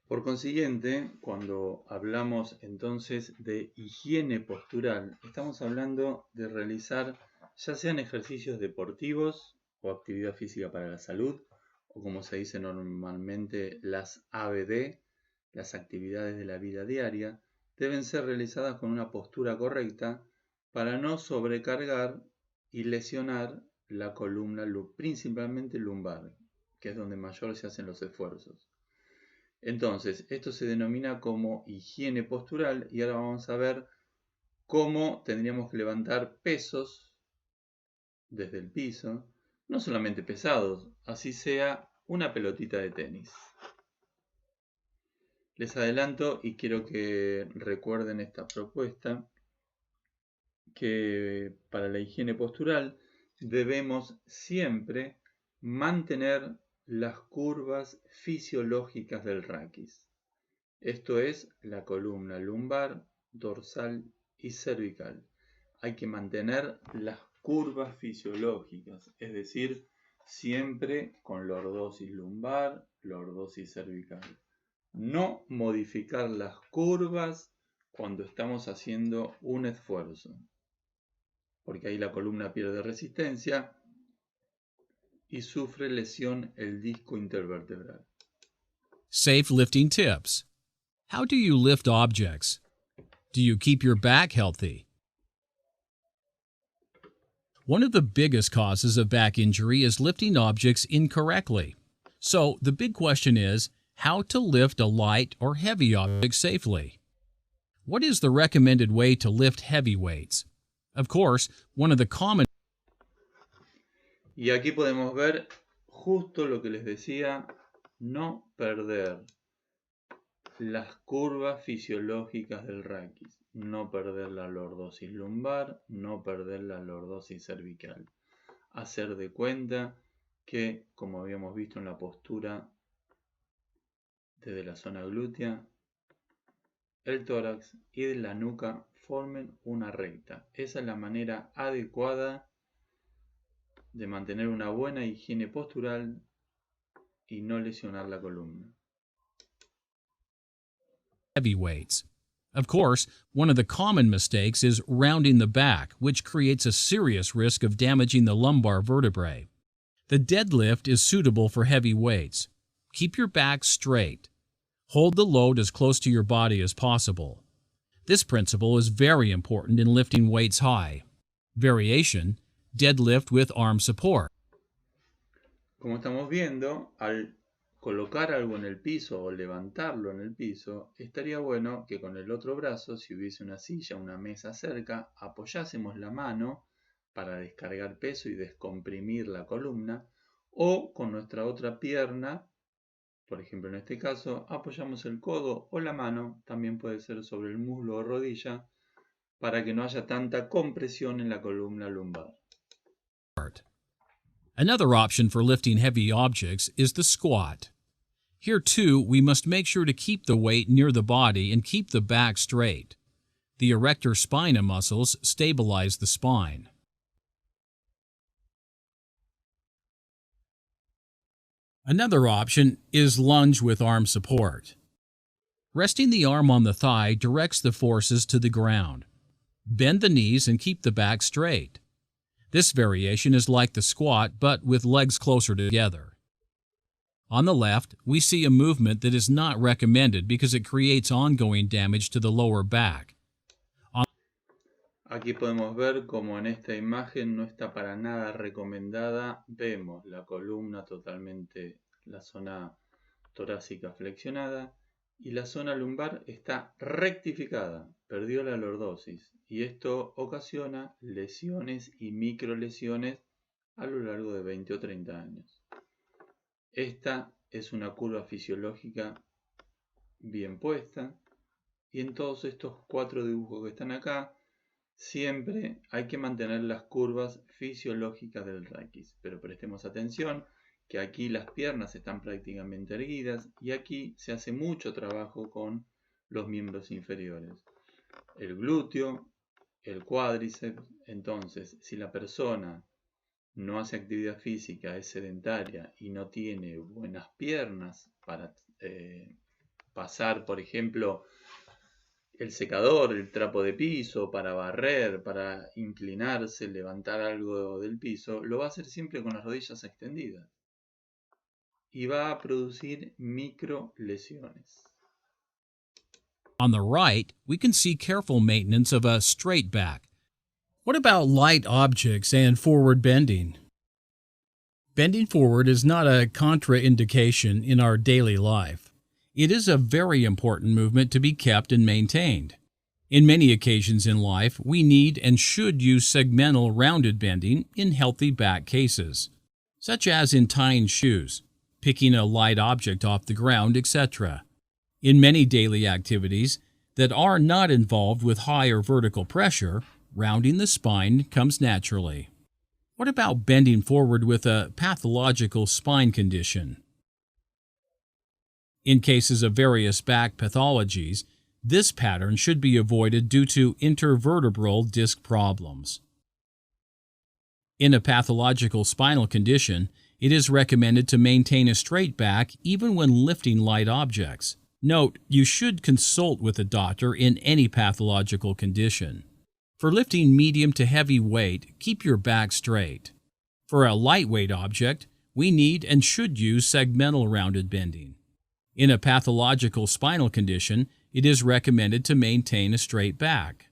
Por consiguiente, cuando hablamos entonces de higiene postural, estamos hablando de realizar ya sean ejercicios deportivos o actividad física para la salud, o como se dice normalmente, las ABD, las actividades de la vida diaria, deben ser realizadas con una postura correcta para no sobrecargar y lesionar la columna, principalmente lumbar, que es donde mayor se hacen los esfuerzos. Entonces, esto se denomina como higiene postural y ahora vamos a ver cómo tendríamos que levantar pesos desde el piso, no solamente pesados, así sea una pelotita de tenis. Les adelanto y quiero que recuerden esta propuesta, que para la higiene postural debemos siempre mantener las curvas fisiológicas del raquis. Esto es la columna lumbar, dorsal y cervical. Hay que mantener las curvas fisiológicas, es decir, siempre con lordosis lumbar, lordosis cervical. No modificar las curvas cuando estamos haciendo un esfuerzo, porque ahí la columna pierde resistencia y sufre lesión el disco intervertebral. Safe lifting tips. How do you lift objects? Do you keep your back healthy? One of the biggest causes of back injury is lifting objects incorrectly. So the big question is how to lift a light or heavy object safely. What is the recommended way to lift heavy weights? Of course, one of the common Y aquí podemos ver justo lo que les decía, no perder las curvas fisiológicas del raquis, no perder la lordosis lumbar, no perder la lordosis cervical. Hacer de cuenta que, como habíamos visto en la postura desde la zona glútea, el tórax y la nuca formen una recta. Esa es la manera adecuada de mantener una buena higiene postural y no lesionar la columna. heavy weights. Of course, one of the common mistakes is rounding the back, which creates a serious risk of damaging the lumbar vertebrae. The deadlift is suitable for heavy weights. Keep your back straight. Hold the load as close to your body as possible. This principle is very important in lifting weights high. Variation, deadlift with arm support. Como estamos viendo, al colocar algo en el piso o levantarlo en el piso, estaría bueno que con el otro brazo, si hubiese una silla o una mesa cerca, apoyásemos la mano para descargar peso y descomprimir la columna, o con nuestra otra pierna, por ejemplo en este caso, apoyamos el codo o la mano, también puede ser sobre el muslo o rodilla, para que no haya tanta compresión en la columna lumbar. Another option for lifting heavy objects is the squat. Here too, we must make sure to keep the weight near the body and keep the back straight. The erector spina muscles stabilize the spine. Another option is lunge with arm support. Resting the arm on the thigh directs the forces to the ground. Bend the knees and keep the back straight. This variation is like the squat, but with legs closer together. On the left, we see a movement that is not recommended because it creates ongoing damage to the lower back. Aquí podemos ver como en esta imagen no está para nada recomendada. Vemos la columna totalmente, la zona torácica flexionada y la zona lumbar está rectificada, perdió la lordosis y esto ocasiona lesiones y microlesiones a lo largo de 20 o 30 años. Esta es una curva fisiológica bien puesta y en todos estos 4 dibujos que están acá siempre hay que mantener las curvas fisiológicas del raquis, pero prestemos atención que aquí las piernas están prácticamente erguidas y aquí se hace mucho trabajo con los miembros inferiores, el glúteo, el cuádriceps. Entonces, si la persona no hace actividad física, es sedentaria y no tiene buenas piernas para pasar, por ejemplo, el secador, el trapo de piso, para barrer, para inclinarse, levantar algo del piso, lo va a hacer siempre con las rodillas extendidas y va a producir micro lesiones. On the right, we can see careful maintenance of a straight back. What about light objects and forward bending? Bending forward is not a contraindication in our daily life. It is a very important movement to be kept and maintained. In many occasions in life, we need and should use segmental rounded bending in healthy back cases, such as in tying shoes, picking a light object off the ground, etc. In many daily activities that are not involved with high or vertical pressure, rounding the spine comes naturally. What about bending forward with a pathological spine condition? In cases of various back pathologies, this pattern should be avoided due to intervertebral disc problems. In a pathological spinal condition, it is recommended to maintain a straight back even when lifting light objects. Note, you should consult with a doctor in any pathological condition. For lifting medium to heavy weight, keep your back straight. For a lightweight object, we need and should use segmental rounded bending. In a pathological spinal condition, it is recommended to maintain a straight back.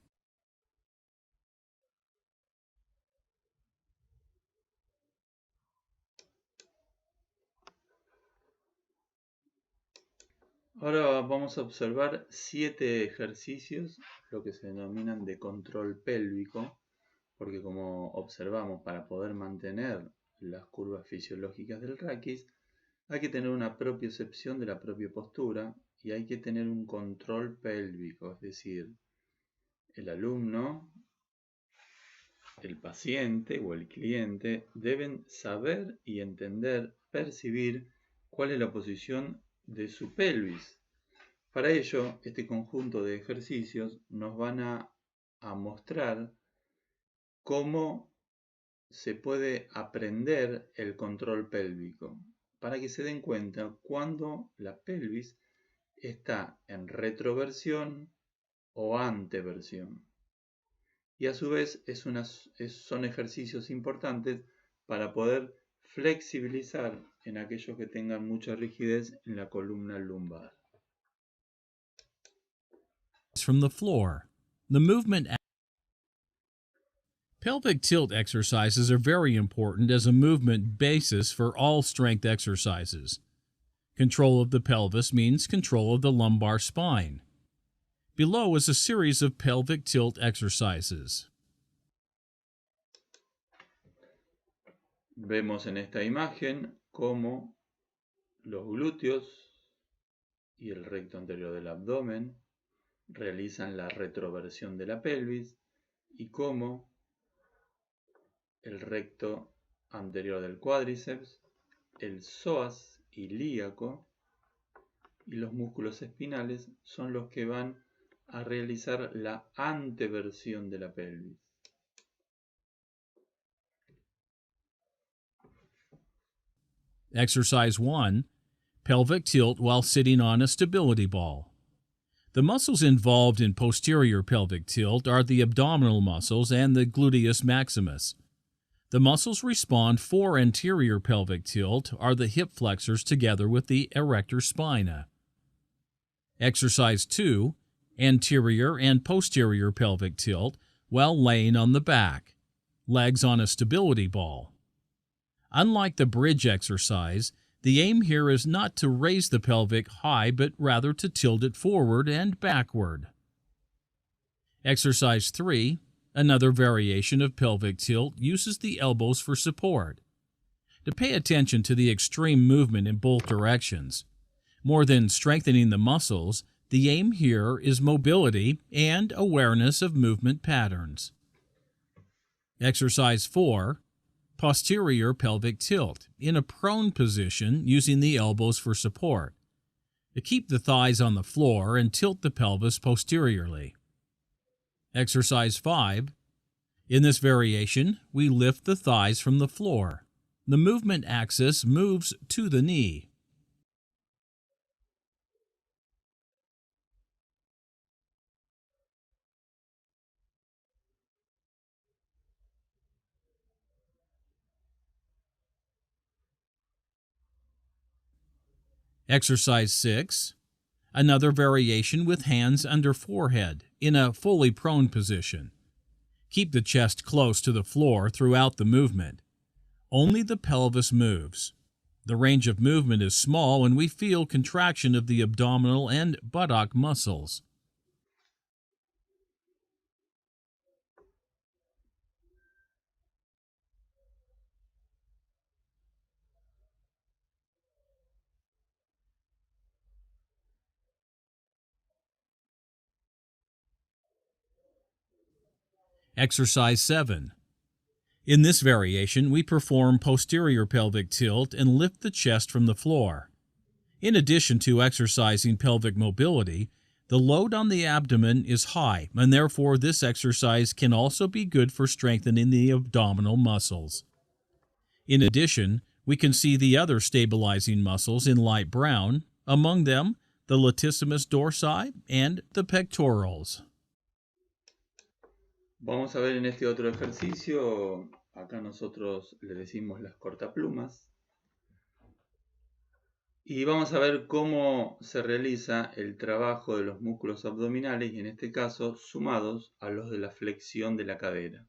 Ahora vamos a observar 7 ejercicios, lo que se denominan de control pélvico, porque como observamos, para poder mantener las curvas fisiológicas del raquis, hay que tener una propiocepción de la propia postura y hay que tener un control pélvico, es decir, el alumno, el paciente o el cliente deben saber y entender, percibir cuál es la posición de su pelvis. Para ello, este conjunto de ejercicios nos van a mostrar cómo se puede aprender el control pélvico, para que se den cuenta cuando la pelvis está en retroversión o anteversión. Y a su vez son ejercicios importantes para poder flexibilizar en aquellos que tengan mucha rigidez en la columna lumbar. From the floor. The movement. Pelvic tilt exercises are very important as a movement basis for all strength exercises. Control of the pelvis means control of the lumbar spine. Below is a series of pelvic tilt exercises. Vemos en esta imagen cómo los glúteos y el recto anterior del abdomen realizan la retroversión de la pelvis y cómo el recto anterior del cuádriceps, el psoas ilíaco y los músculos espinales son los que van a realizar la anteversión de la pelvis. Exercise 1. Pelvic tilt while sitting on a stability ball. The muscles involved in posterior pelvic tilt are the abdominal muscles and the gluteus maximus. The muscles respond for anterior pelvic tilt are the hip flexors together with the erector spina. Exercise 2. Anterior and posterior pelvic tilt while laying on the back. Legs on a stability ball. Unlike the bridge exercise, the aim here is not to raise the pelvic high but rather to tilt it forward and backward. Exercise 3. Another variation of pelvic tilt uses the elbows for support. To pay attention to the extreme movement in both directions. More than strengthening the muscles, the aim here is mobility and awareness of movement patterns. Exercise 4. Posterior pelvic tilt in a prone position using the elbows for support. To keep the thighs on the floor and tilt the pelvis posteriorly. Exercise 5. In this variation, we lift the thighs from the floor. The movement axis moves to the knee. Exercise 6. Another variation with hands under forehead in a fully prone position. Keep the chest close to the floor throughout the movement. Only the pelvis moves. The range of movement is small and we feel contraction of the abdominal and buttock muscles. Exercise 7. In this variation, we perform posterior pelvic tilt and lift the chest from the floor. In addition to exercising pelvic mobility, the load on the abdomen is high, and therefore this exercise can also be good for strengthening the abdominal muscles. In addition, we can see the other stabilizing muscles in light brown, among them the latissimus dorsi and the pectorals. Vamos a ver en este otro ejercicio, acá nosotros le decimos las cortaplumas, y vamos a ver cómo se realiza el trabajo de los músculos abdominales y en este caso sumados a los de la flexión de la cadera.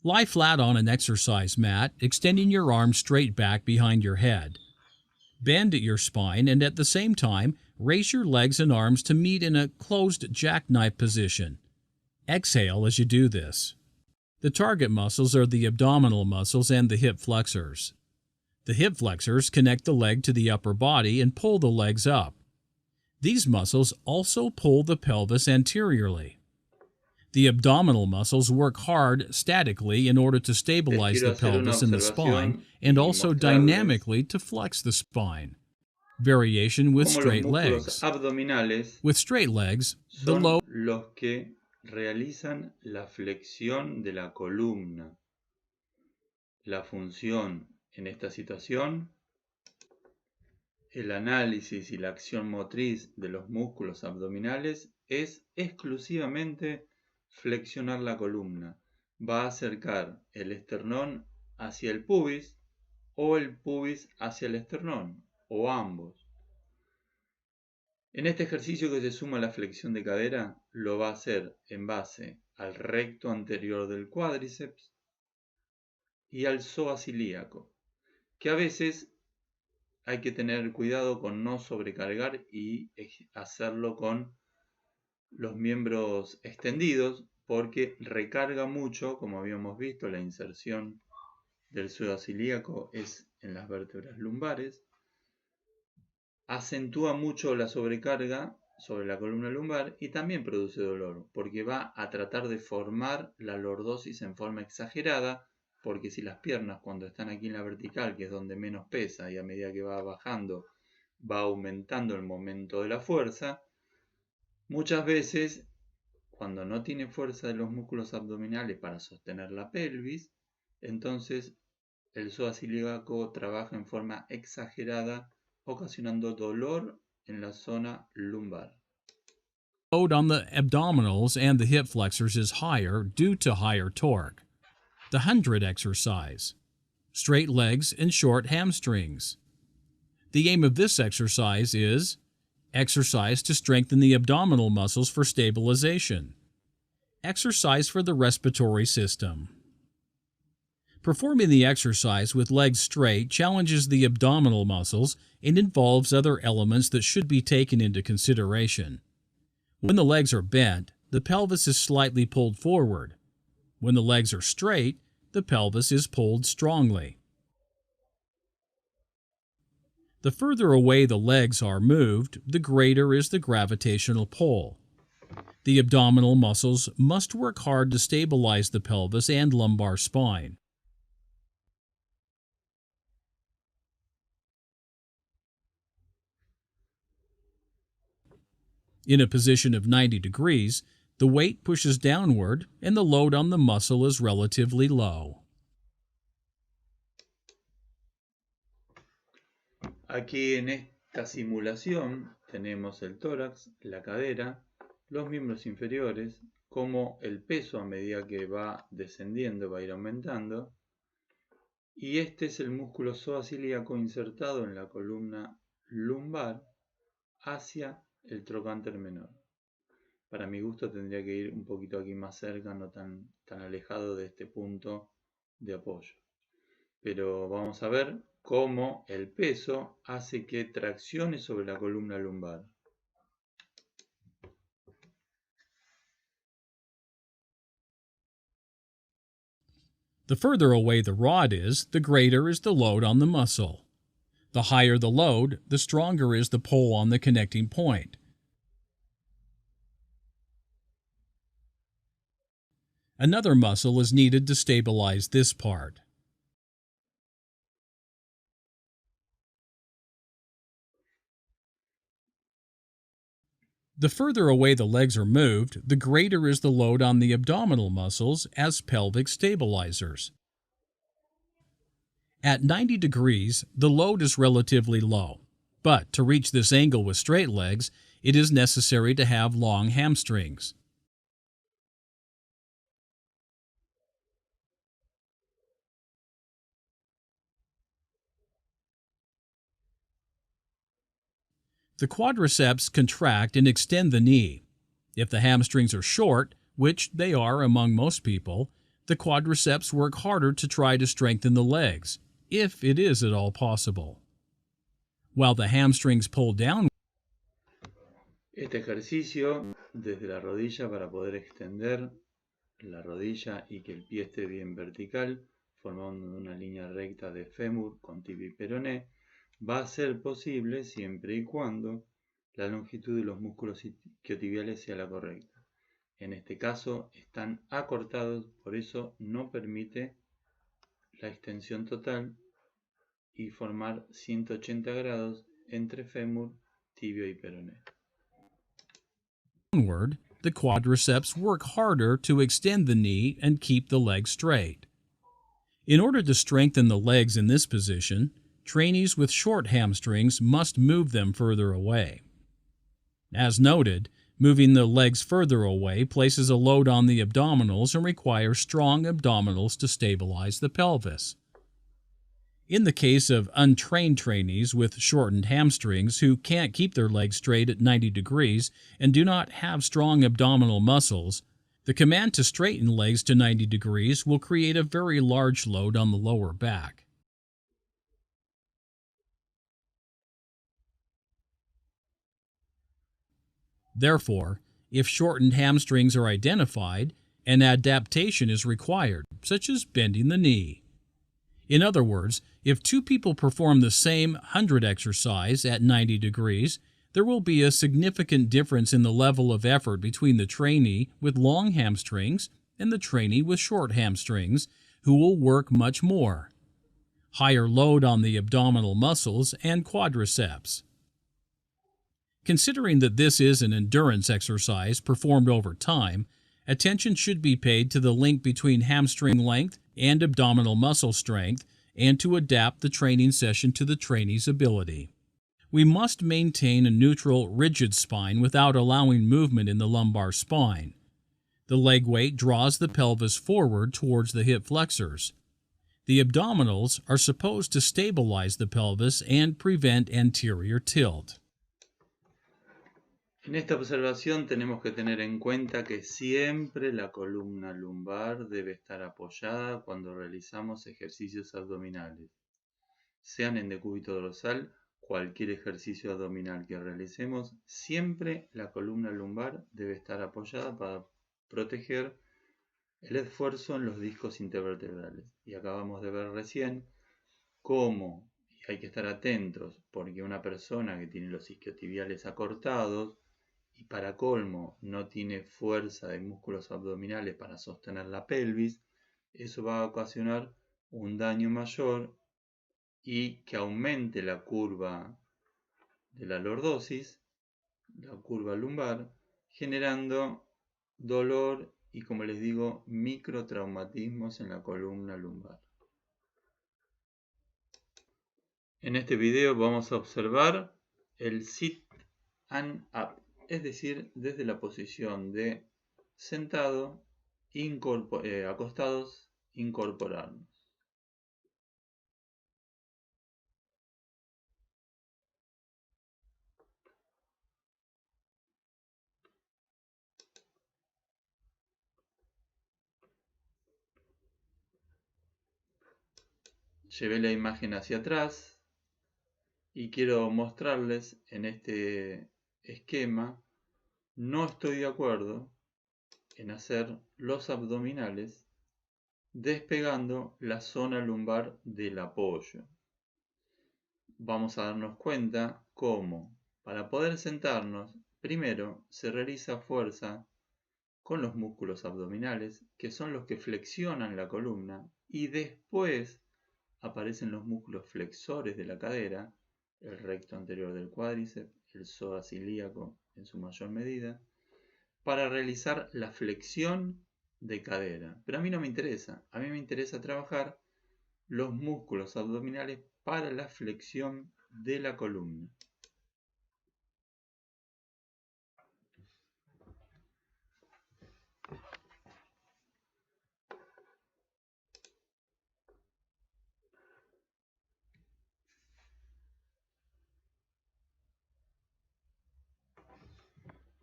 Lie flat on an exercise mat, extending your arms straight back behind your head. Bend at your spine and at the same time, raise your legs and arms to meet in a closed jackknife position. Exhale as you do this. The target muscles are the abdominal muscles and the hip flexors. The hip flexors connect the leg to the upper body and pull the legs up. These muscles also pull the pelvis anteriorly. The abdominal muscles work hard statically in order to stabilize the pelvis and the spine and also dynamically to flex the spine. Variation with straight legs. With straight legs, the low los que realizan la flexión de la columna. La función en esta situación, el análisis y la acción motriz de los músculos abdominales es exclusivamente flexionar la columna. Va a acercar el esternón hacia el pubis o el pubis hacia el esternón o ambos. En este ejercicio que se suma la flexión de cadera, lo va a hacer en base al recto anterior del cuádriceps y al psoas ilíaco, que a veces hay que tener cuidado con no sobrecargar y hacerlo con los miembros extendidos, porque recarga mucho, como habíamos visto, la inserción del psoas ilíaco es en las vértebras lumbares, acentúa mucho la sobrecarga sobre la columna lumbar y también produce dolor, porque va a tratar de formar la lordosis en forma exagerada, porque si las piernas cuando están aquí en la vertical, que es donde menos pesa, y a medida que va bajando va aumentando el momento de la fuerza, muchas veces cuando no tiene fuerza de los músculos abdominales para sostener la pelvis, entonces el psoas ilíaco trabaja en forma exagerada, ocasionando dolor en la zona lumbar. Load on the abdominals and the hip flexors is higher due to higher torque. The 100 exercise. Straight legs and short hamstrings. The aim of this exercise is exercise to strengthen the abdominal muscles for stabilization. Exercise for the respiratory system. Performing the exercise with legs straight challenges the abdominal muscles and involves other elements that should be taken into consideration. When the legs are bent, the pelvis is slightly pulled forward. When the legs are straight, the pelvis is pulled strongly. The further away the legs are moved, the greater is the gravitational pull. The abdominal muscles must work hard to stabilize the pelvis and lumbar spine. In a position of 90 degrees, the weight pushes downward and the load on the muscle is relatively low. Aquí en esta simulación tenemos el tórax, la cadera, los miembros inferiores, como el peso a medida que va descendiendo va a ir aumentando y este es el músculo psoas-ilíaco insertado en la columna lumbar hacia el trocánter menor. Para mi gusto tendría que ir un poquito aquí más cerca, no tan alejado de este punto de apoyo. Pero vamos a ver cómo el peso hace que traccione sobre la columna lumbar. The further away the rod is, the greater is the load on the muscle. The higher the load, the stronger is the pull on the connecting point. Another muscle is needed to stabilize this part. The further away the legs are moved, the greater is the load on the abdominal muscles as pelvic stabilizers. At 90 degrees, the load is relatively low, but to reach this angle with straight legs, it is necessary to have long hamstrings. The quadriceps contract and extend the knee. If the hamstrings are short, which they are among most people, the quadriceps work harder to try to strengthen the legs, if it is at all possible. While the hamstrings pull down. Este ejercicio desde la rodilla para poder extender la rodilla y que el pie esté bien vertical, formando una línea recta de fémur con tibia y peroné, va a ser posible siempre y cuando la longitud de los músculos isquiotibiales sea la correcta. En este caso están acortados, por eso no permite la extensión total y formar 180 grados entre fémur, tibia y peroné. Downward, the quadriceps work harder to extend the knee and keep the leg straight. In order to strengthen the legs in this position, trainees with short hamstrings must move them further away. As noted, moving the legs further away places a load on the abdominals and requires strong abdominals to stabilize the pelvis. In the case of untrained trainees with shortened hamstrings who can't keep their legs straight at 90 degrees and do not have strong abdominal muscles, the command to straighten legs to 90 degrees will create a very large load on the lower back. Therefore, if shortened hamstrings are identified, an adaptation is required, such as bending the knee. In other words, if two people perform the same 100 exercise at 90 degrees, there will be a significant difference in the level of effort between the trainee with long hamstrings and the trainee with short hamstrings, who will work much more. Higher load on the abdominal muscles and quadriceps. Considering that this is an endurance exercise performed over time, attention should be paid to the link between hamstring length and abdominal muscle strength, and to adapt the training session to the trainee's ability. We must maintain a neutral, rigid spine without allowing movement in the lumbar spine. The leg weight draws the pelvis forward towards the hip flexors. The abdominals are supposed to stabilize the pelvis and prevent anterior tilt. En esta observación tenemos que tener en cuenta que siempre la columna lumbar debe estar apoyada cuando realizamos ejercicios abdominales. Sean en decúbito dorsal, cualquier ejercicio abdominal que realicemos, siempre la columna lumbar debe estar apoyada para proteger el esfuerzo en los discos intervertebrales. Y acabamos de ver recién cómo, y hay que estar atentos, porque una persona que tiene los isquiotibiales acortados, y para colmo no tiene fuerza de músculos abdominales para sostener la pelvis, eso va a ocasionar un daño mayor y que aumente la curva de la lordosis, la curva lumbar, generando dolor y, como les digo, microtraumatismos en la columna lumbar. En este video vamos a observar el sit and up. Es decir, desde la posición de sentado, acostados, incorporarnos. llevé la imagen hacia atrás y quiero mostrarles en este esquema, no estoy de acuerdo en hacer los abdominales despegando la zona lumbar del apoyo. Vamos a darnos cuenta cómo, para poder sentarnos, primero se realiza fuerza con los músculos abdominales, que son los que flexionan la columna, y después aparecen los músculos flexores de la cadera, el recto anterior del cuádriceps, el psoas ilíaco en su mayor medida, para realizar la flexión de cadera. Pero a mí no me interesa, a mí me interesa trabajar los músculos abdominales para la flexión de la columna.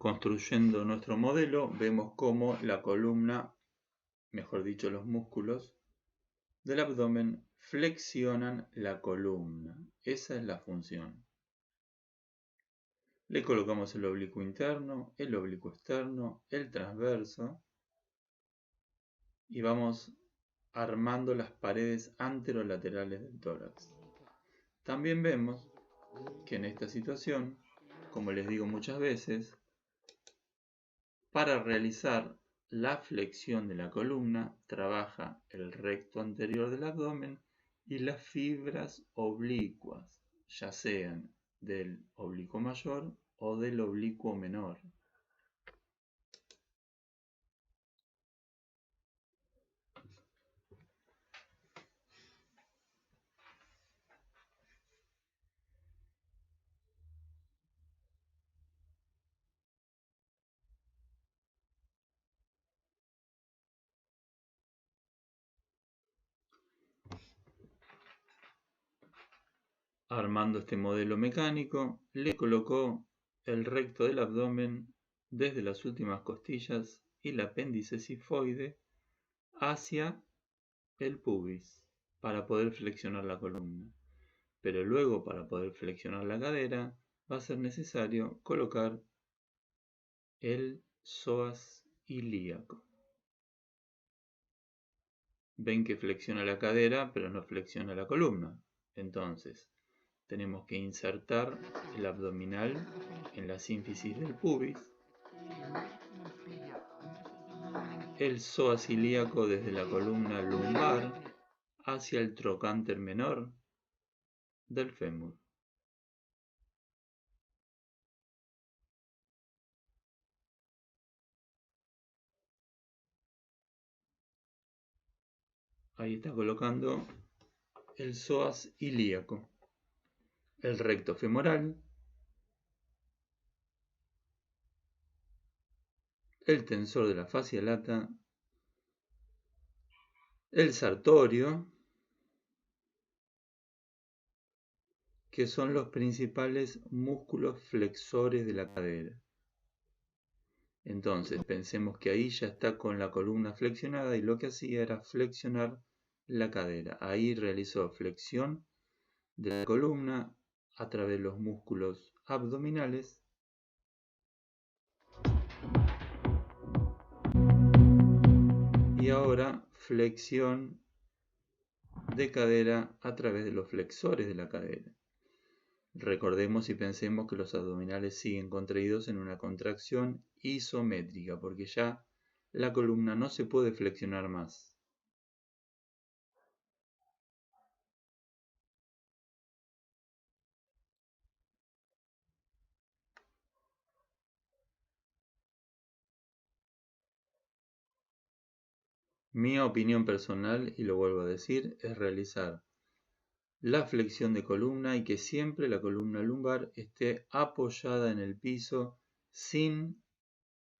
Construyendo nuestro modelo, vemos cómo la columna, mejor dicho los músculos del abdomen, flexionan la columna. Esa es la función. Le colocamos el oblicuo interno, el oblicuo externo, el transverso y vamos armando las paredes anterolaterales del tórax. También vemos que en esta situación, como les digo muchas veces, para realizar la flexión de la columna trabaja el recto anterior del abdomen y las fibras oblicuas, ya sean del oblicuo mayor o del oblicuo menor. Armando este modelo mecánico, le colocó el recto del abdomen desde las últimas costillas y el apéndice cifoide hacia el pubis para poder flexionar la columna. Pero luego, para poder flexionar la cadera, va a ser necesario colocar el psoas ilíaco. Ven que flexiona la cadera, pero no flexiona la columna. Entonces, tenemos que insertar el abdominal en la sínfisis del pubis, el psoas ilíaco desde la columna lumbar hacia el trocánter menor del fémur. Ahí está colocando el psoas ilíaco, el recto femoral, el tensor de la fascia lata, el sartorio, que son los principales músculos flexores de la cadera. Entonces pensemos que ahí ya está con la columna flexionada y lo que hacía era flexionar la cadera. Ahí realizó flexión de la columna a través de los músculos abdominales y ahora flexión de cadera a través de los flexores de la cadera. Recordemos y pensemos que los abdominales siguen contraídos en una contracción isométrica porque ya la columna no se puede flexionar más. Mi opinión personal, y lo vuelvo a decir, es realizar la flexión de columna y que siempre la columna lumbar esté apoyada en el piso sin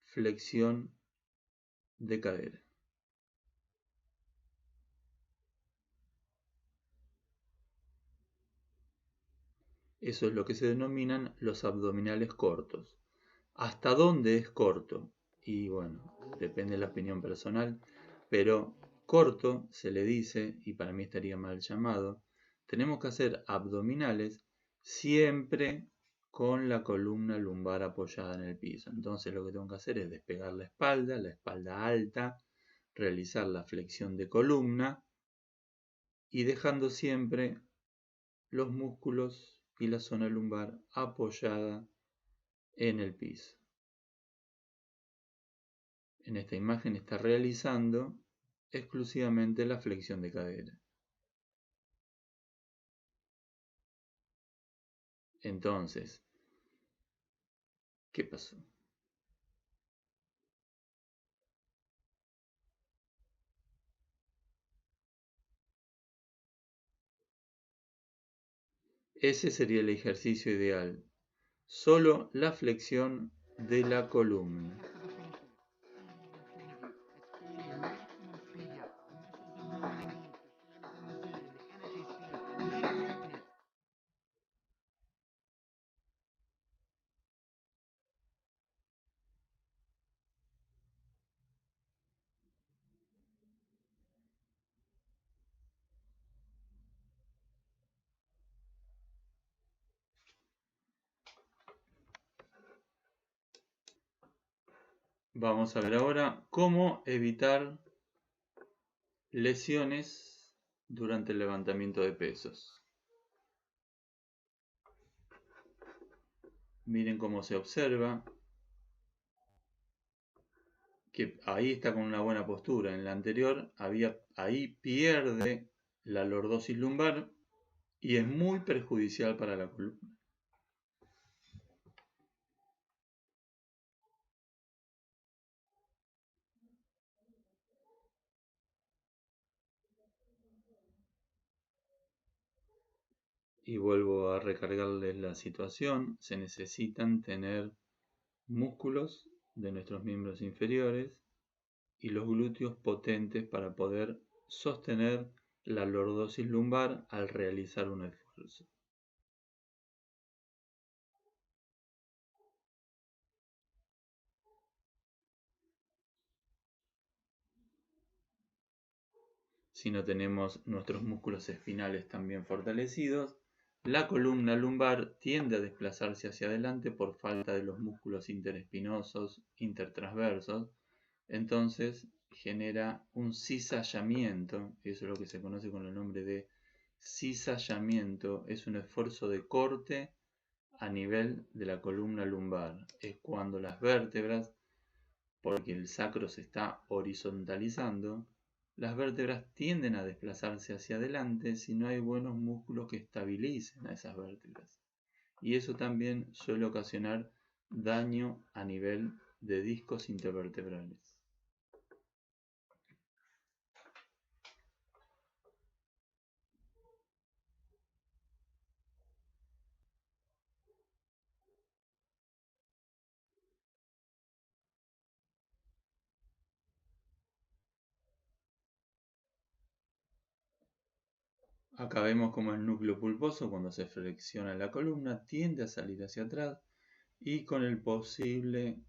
flexión de cadera. Eso es lo que se denominan los abdominales cortos. ¿Hasta dónde es corto? Y bueno, depende de la opinión personal, pero corto, se le dice, y para mí estaría mal llamado, tenemos que hacer abdominales siempre con la columna lumbar apoyada en el piso. Entonces lo que tengo que hacer es despegar la espalda alta, realizar la flexión de columna y dejando siempre los músculos y la zona lumbar apoyada en el piso. En esta imagen está realizando exclusivamente la flexión de cadera. Entonces, ¿qué pasó? Ese sería el ejercicio ideal. Solo la flexión de la columna. Vamos a ver ahora cómo evitar lesiones durante el levantamiento de pesos. Miren cómo se observa que ahí está con una buena postura. En la anterior ahí pierde la lordosis lumbar y es muy perjudicial para la columna. Y vuelvo a recargarles la situación. Se necesitan tener músculos de nuestros miembros inferiores y los glúteos potentes para poder sostener la lordosis lumbar al realizar un esfuerzo. Si no tenemos nuestros músculos espinales también fortalecidos, la columna lumbar tiende a desplazarse hacia adelante por falta de los músculos interespinosos, intertransversos. Entonces genera un cizallamiento, eso es lo que se conoce con el nombre de cizallamiento, es un esfuerzo de corte a nivel de la columna lumbar. Es cuando las vértebras, porque el sacro se está horizontalizando, las vértebras tienden a desplazarse hacia adelante si no hay buenos músculos que estabilicen a esas vértebras. Y eso también suele ocasionar daño a nivel de discos intervertebrales. Acá vemos como el núcleo pulposo, cuando se flexiona la columna, tiende a salir hacia atrás y con el posible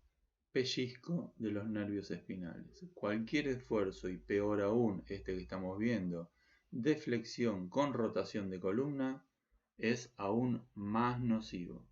pellizco de los nervios espinales. Cualquier esfuerzo, y peor aún este que estamos viendo, de flexión con rotación de columna, es aún más nocivo.